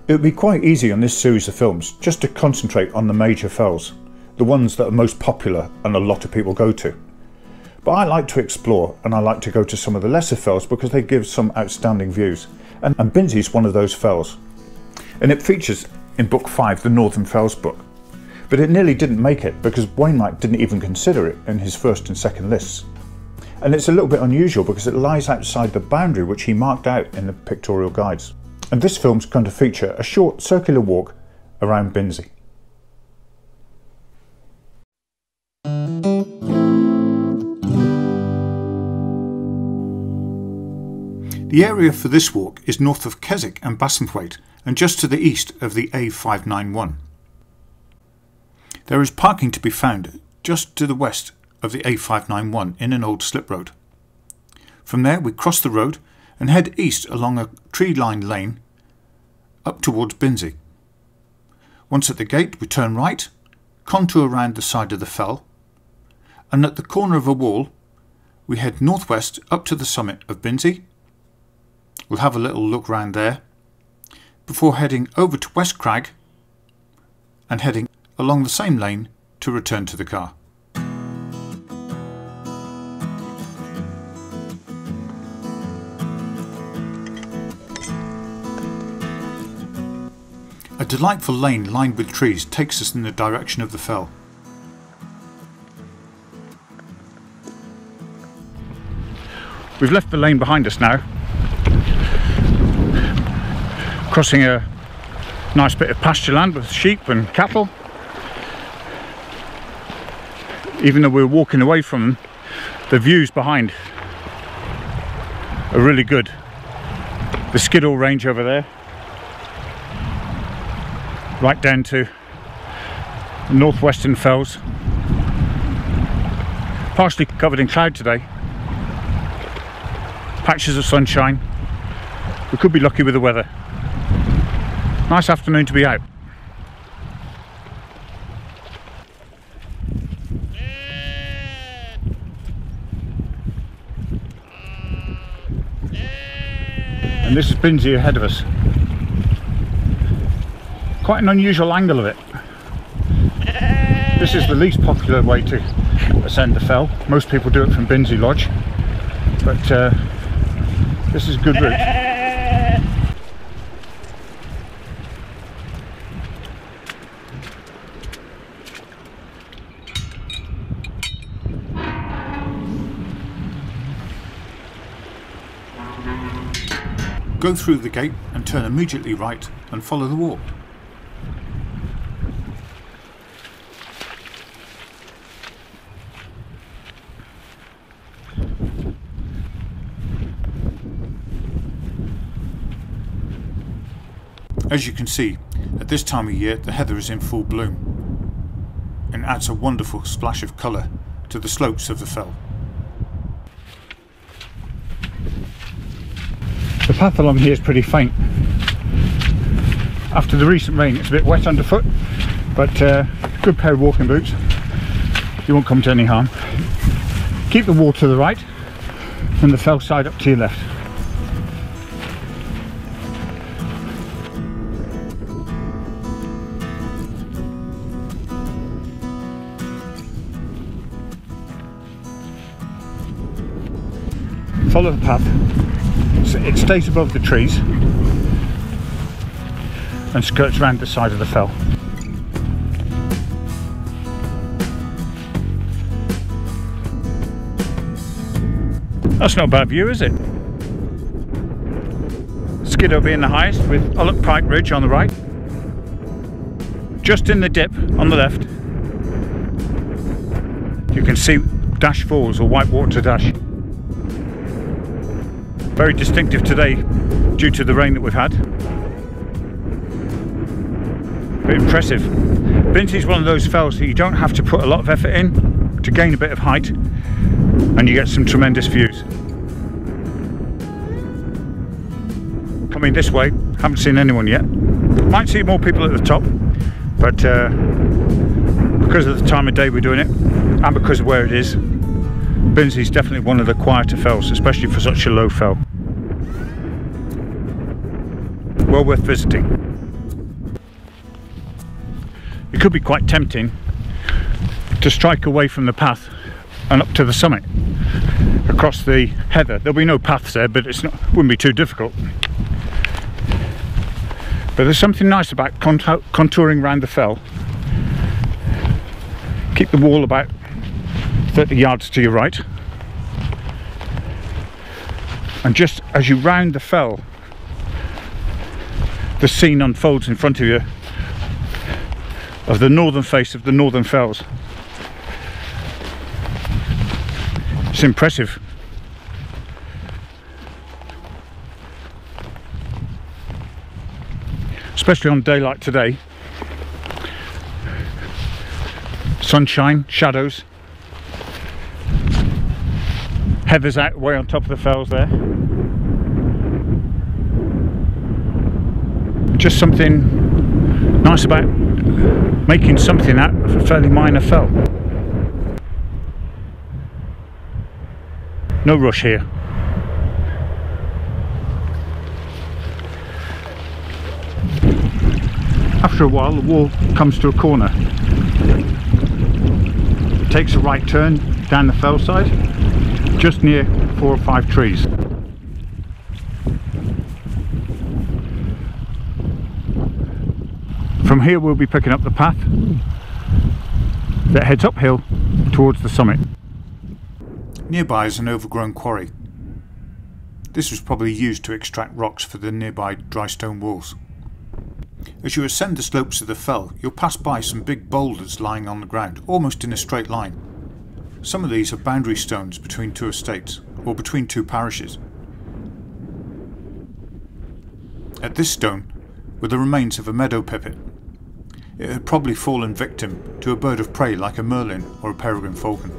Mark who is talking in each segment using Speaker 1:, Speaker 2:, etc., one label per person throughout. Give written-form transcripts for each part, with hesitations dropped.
Speaker 1: It would be quite easy on this series of films just to concentrate on the major fells, the ones that are most popular and a lot of people go to. But I like to explore, and I like to go to some of the lesser fells because they give some outstanding views, and Binsey is one of those fells. And it features in book 5, the Northern Fells book. But it nearly didn't make it because Wainwright didn't even consider it in his first and second lists. And it's a little bit unusual because it lies outside the boundary which he marked out in the pictorial guides. And this film's going to feature a short circular walk around Binsey. The area for this walk is north of Keswick and Bassenthwaite and just to the east of the A591. There is parking to be found just to the west of the A591 in an old slip road. From there we cross the road and head east along a tree-lined lane up towards Binsey. Once at the gate we turn right, contour around the side of the fell, and at the corner of a wall we head northwest up to the summit of Binsey. We'll have a little look round there before heading over to West Crag and heading along the same lane to return to the car. A delightful lane lined with trees takes us in the direction of the fell. We've left the lane behind us now, crossing a nice bit of pasture land with sheep and cattle. Even though we're walking away from them, the views behind are really good. The Skiddaw range over there, right down to the northwestern fells, partially covered in cloud today, patches of sunshine. We could be lucky with the weather. Nice afternoon to be out. And this is Binsey ahead of us. Quite an unusual angle of it. This is the least popular way to ascend the fell. Most people do it from Binsey Lodge, but this is a good route. Go through the gate and turn immediately right and follow the walk. As you can see, at this time of year the heather is in full bloom and adds a wonderful splash of colour to the slopes of the fell. The path along here is pretty faint. After the recent rain it's a bit wet underfoot, but good pair of walking boots, you won't come to any harm. Keep the wall to the right and the fell side up to your left. Follow the path. It stays above the trees and skirts round the side of the fell. That's not a bad view, is it? Skiddaw being the highest with Ullock Pike Ridge on the right. Just in the dip on the left you can see Dash Falls or Whitewater Dash. Very distinctive today due to the rain that we've had. Very impressive. Binsey's one of those fells that you don't have to put a lot of effort in to gain a bit of height, and you get some tremendous views. Coming this way, haven't seen anyone yet. Might see more people at the top, but because of the time of day we're doing it and because of where it is, Binsey's definitely one of the quieter fells, especially for such a low fell. Well worth visiting. it could be quite tempting to strike away from the path and up to the summit across the heather. There'll be no paths there, but wouldn't be too difficult. But there's something nice about contouring around the fell. Keep the wall about 30 yards to your right, and just as you round the fell, the scene unfolds in front of you of the northern face of the Northern Fells. It's impressive. Especially on a day like today. Sunshine, shadows, heather's out way on top of the fells there. Just something nice about making something out of a fairly minor fell. No rush here. After a while the wall comes to a corner. It takes a right turn down the fell side, just near 4 or 5 trees. From here we'll be picking up the path that heads uphill towards the summit. Nearby is an overgrown quarry. This was probably used to extract rocks for the nearby dry stone walls. As you ascend the slopes of the fell, you'll pass by some big boulders lying on the ground, almost in a straight line. Some of these are boundary stones between 2 estates, or between 2 parishes. At this stone were the remains of a meadow pipit. It had probably fallen victim to a bird of prey like a merlin or a peregrine falcon.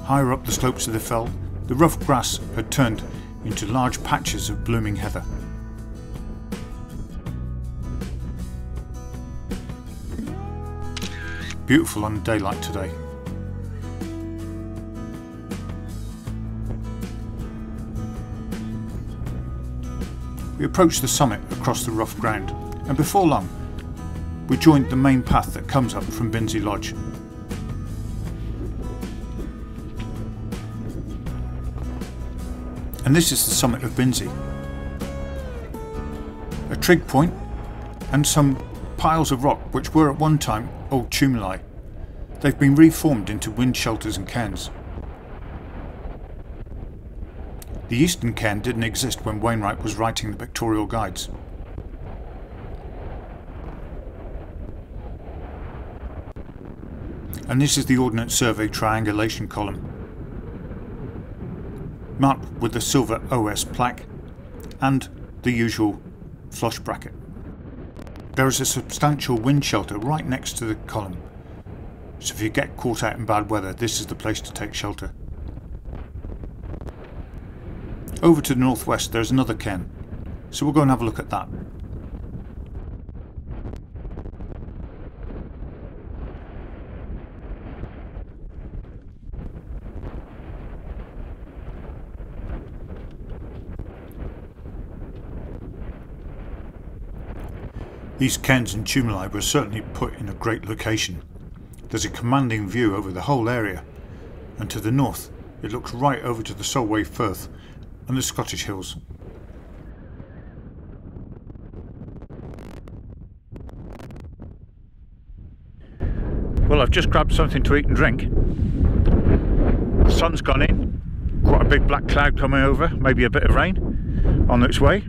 Speaker 1: Higher up the slopes of the fell, the rough grass had turned into large patches of blooming heather. Beautiful on a day like today. We approached the summit across the rough ground, and before long we joined the main path that comes up from Binsey Lodge. And this is the summit of Binsey. A trig point and some piles of rock which were at one time old tumuli. They've been reformed into wind shelters and cairns. The eastern cairn didn't exist when Wainwright was writing the pictorial guides. And this is the Ordnance Survey triangulation column, marked with the silver OS plaque and the usual flush bracket. There is a substantial wind shelter right next to the column, so if you get caught out in bad weather, this is the place to take shelter. Over to the northwest there's another cairn, so we'll go and have a look at that. These cairns and tumuli were certainly put in a great location. There's a commanding view over the whole area, and to the north it looks right over to the Solway Firth and the Scottish Hills. Well, I've just grabbed something to eat and drink. The sun's gone in, quite a big black cloud coming over, maybe a bit of rain on its way.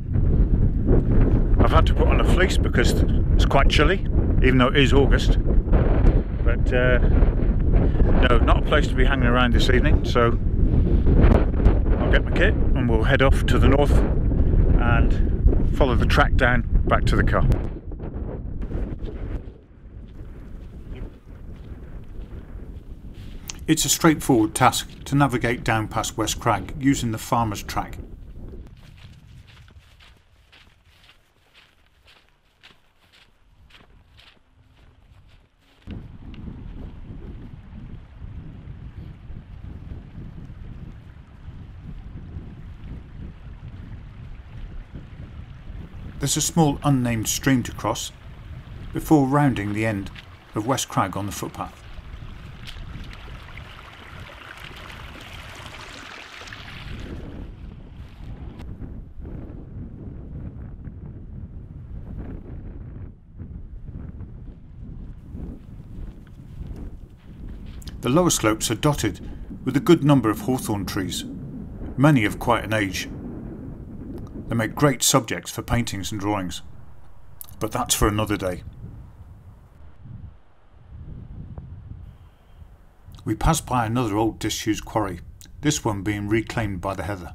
Speaker 1: I've had to put on a fleece because it's quite chilly, even though it is August. But no, not a place to be hanging around this evening, so I'll get my kit and we'll head off to the north and follow the track down back to the car. It's a straightforward task to navigate down past West Crag using the farmer's track. There's a small unnamed stream to cross before rounding the end of West Crag on the footpath. The lower slopes are dotted with a good number of hawthorn trees, many of quite an age. They make great subjects for paintings and drawings, but that's for another day. We pass by another old disused quarry, this one being reclaimed by the heather.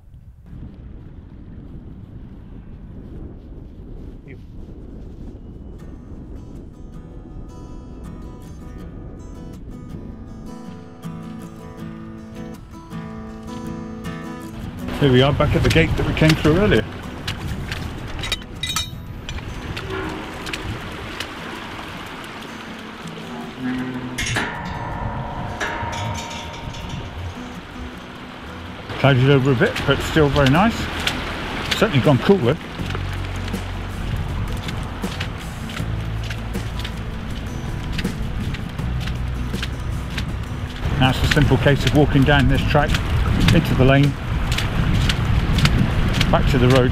Speaker 1: Here we are back at the gate that we came through earlier. Clouded over a bit, but still very nice. Certainly gone cooler. Now it's a simple case of walking down this track into the lane, back to the road,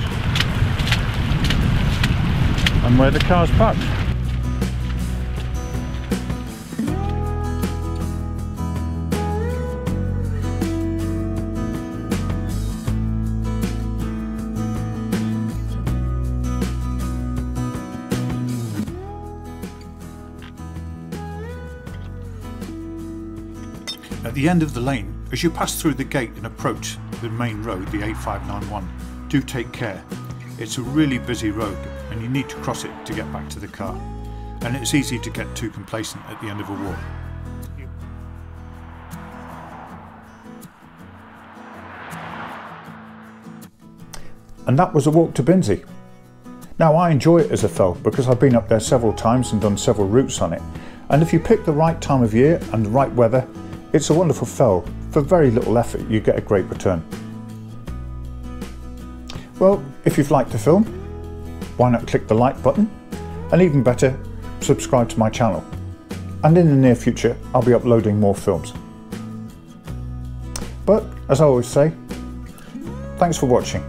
Speaker 1: and where the car's parked. At the end of the lane, as you pass through the gate and approach the main road, the A591, do take care. It's a really busy road and you need to cross it to get back to the car, and it's easy to get too complacent at the end of a walk. And that was a walk to Binsey. Now I enjoy it as a fell because I've been up there several times and done several routes on it, and if you pick the right time of year and the right weather, it's a wonderful fell. For very little effort you get a great return. Well, if you've liked the film, why not click the like button, and even better, subscribe to my channel. And in the near future I'll be uploading more films. But as I always say, thanks for watching.